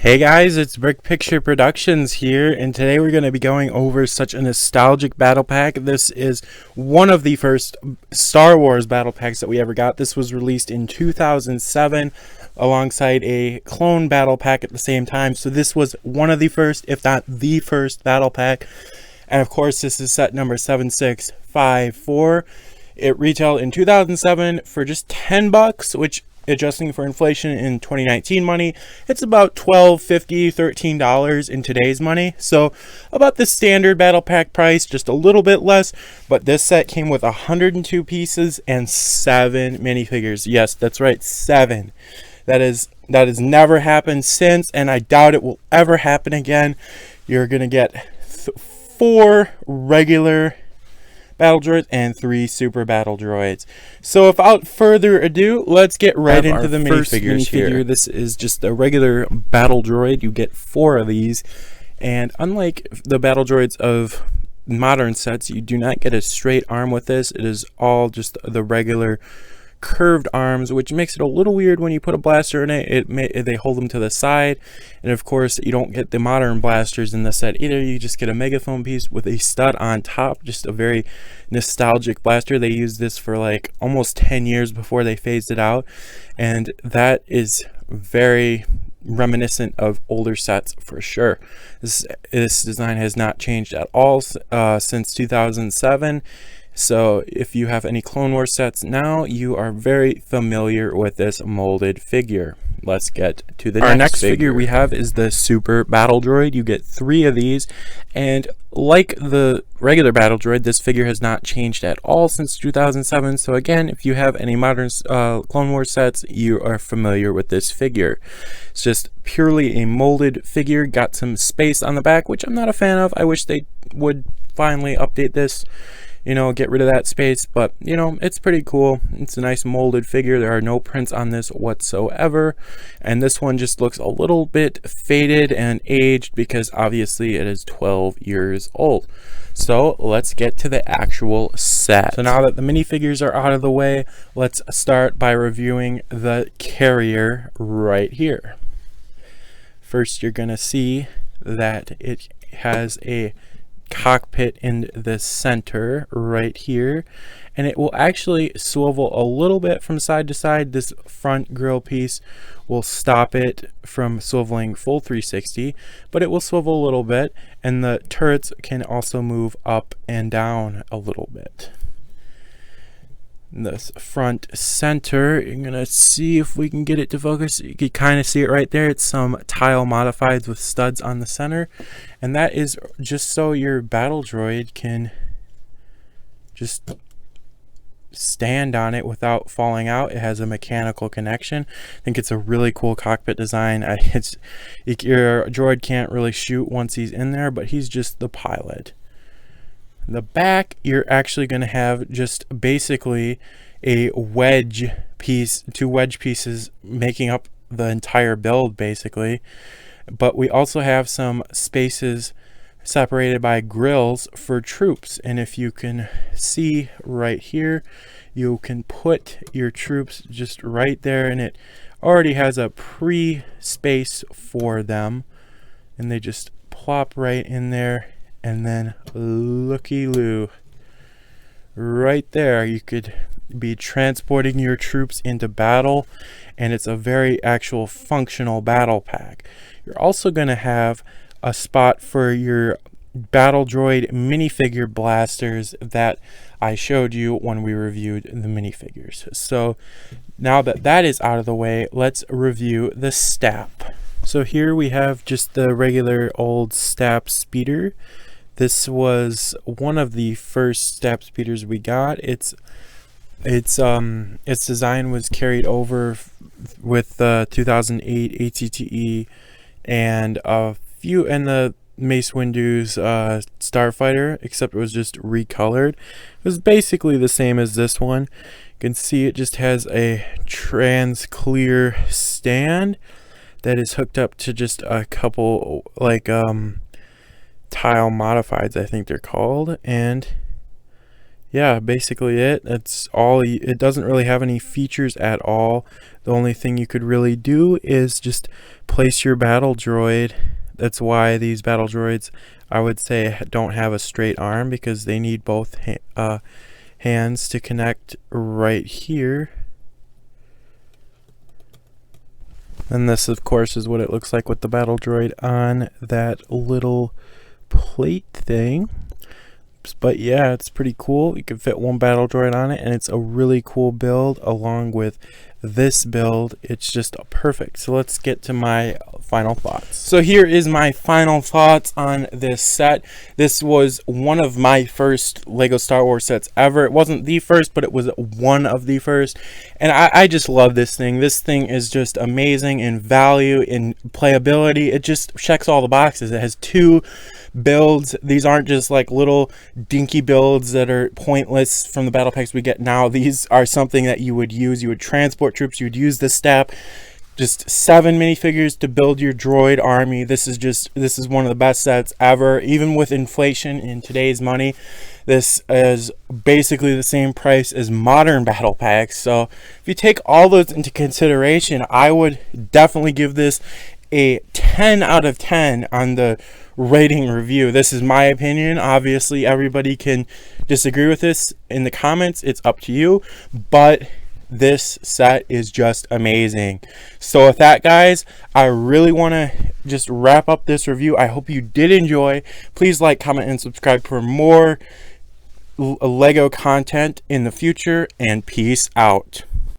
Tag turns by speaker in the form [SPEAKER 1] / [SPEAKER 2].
[SPEAKER 1] Hey guys, it's Brick Picture Productions here, and today we're going to be going over such a nostalgic battle pack. This is one of the first Star Wars battle packs that we ever got. This was released in 2007 alongside a clone battle pack at the same time. So this was one of the first, if not the first, battle pack. And of course, this is set number 7654. It retailed in 2007 for just $10, which, adjusting for inflation in 2019 money, it's about $12.50, $13 in today's money. So about the standard battle pack price, just a little bit less. But this set came with 102 pieces and 7 minifigures. Yes, that's right, 7. That has never happened since, and I doubt it will ever happen again. You're gonna get 4 regular battle droids and 3 super battle droids. So without further ado, let's get right into the minifigures here. This is just a regular battle droid. You get 4 of these, and unlike the battle droids of modern sets, you do not get a straight arm with this. It is all just the regular curved arms, which makes it a little weird when you put a blaster in it. They hold them to the side, and of course you don't get the modern blasters in the set either. You just get a megaphone piece with a stud on top, just a very nostalgic blaster. They used this for like almost 10 years before they phased it out, and that is very reminiscent of older sets for sure. This design has not changed at all since 2007. So if you have any Clone Wars sets now, you are very familiar with this molded figure. Let's get to the next figure we have is the Super Battle Droid. You get 3 of these, and like the regular Battle Droid, this figure has not changed at all since 2007. So again, if you have any modern Clone Wars sets, you are familiar with this figure. It's just purely a molded figure, got some space on the back, which I'm not a fan of. I wish they would finally update this, you know, get rid of that space, but you know, it's pretty cool. It's a nice molded figure. There are no prints on this whatsoever, and this one just looks a little bit faded and aged because obviously it is 12 years old. So let's get to the actual set. So now that the minifigures are out of the way, let's start by reviewing the carrier right here. First, you're gonna see that it has a cockpit in the center right here, and it will actually swivel a little bit from side to side. This front grille piece will stop it from swiveling full 360, but it will swivel a little bit, and the turrets can also move up and down a little bit. This front center, you're gonna see if we can get it to focus. You can kind of see it right there. It's some tile modifieds with studs on the center, and that is just so your battle droid can just stand on it without falling out. It has a mechanical connection. I think it's a really cool cockpit design. Your droid can't really shoot once he's in there, but he's just the pilot. The back, you're actually going to have just basically a wedge piece, 2 wedge pieces making up the entire build basically, but we also have some spaces separated by grills for troops, and if you can see right here, you can put your troops just right there, and it already has a space for them, and they just plop right in there. And then looky-loo, right there you could be transporting your troops into battle, and it's a very actual functional battle pack. You're also going to have a spot for your battle droid minifigure blasters that I showed you when we reviewed the minifigures. So now that that is out of the way, let's review the STAP. So here we have just the regular old STAP speeder. This was one of the first STAP speeders we got. Its design was carried over with the 2008 ATTE and a few in the Mace Windu's Starfighter, except it was just recolored. It was basically the same as this one. You can see it just has a trans clear stand that is hooked up to just a couple like tile modifieds, I think they're called, and yeah, basically it's all. It doesn't really have any features at all. The only thing you could really do is just place your battle droid. That's why these battle droids, I would say, don't have a straight arm, because they need both hands to connect right here. And this, of course, is what it looks like with the battle droid on that little plate thing. But yeah, it's pretty cool. You can fit one battle droid on it, and it's a really cool build. Along with this build, it's just perfect. So let's get to my final thoughts. So here is my final thoughts on this set. This was one of my first Lego Star Wars sets ever. It wasn't the first, but it was one of the first, and I just love this thing. This thing is just amazing in value, in playability. It just checks all the boxes. It has two builds. These aren't just like little dinky builds that are pointless from the battle packs we get now. These are something that you would use. You would transport troops. You would use this step. Just 7 minifigures to build your droid army. This is one of the best sets ever. Even with inflation in today's money, this is basically the same price as modern battle packs. So if you take all those into consideration, I would definitely give this a 10 out of 10 on the rating review. This is my opinion. Obviously, everybody can disagree with this in the comments. It's up to you. But this set is just amazing. So with that, guys, I really want to just wrap up this review. I hope you did enjoy. Please like, comment, and subscribe for more Lego content in the future, and peace out.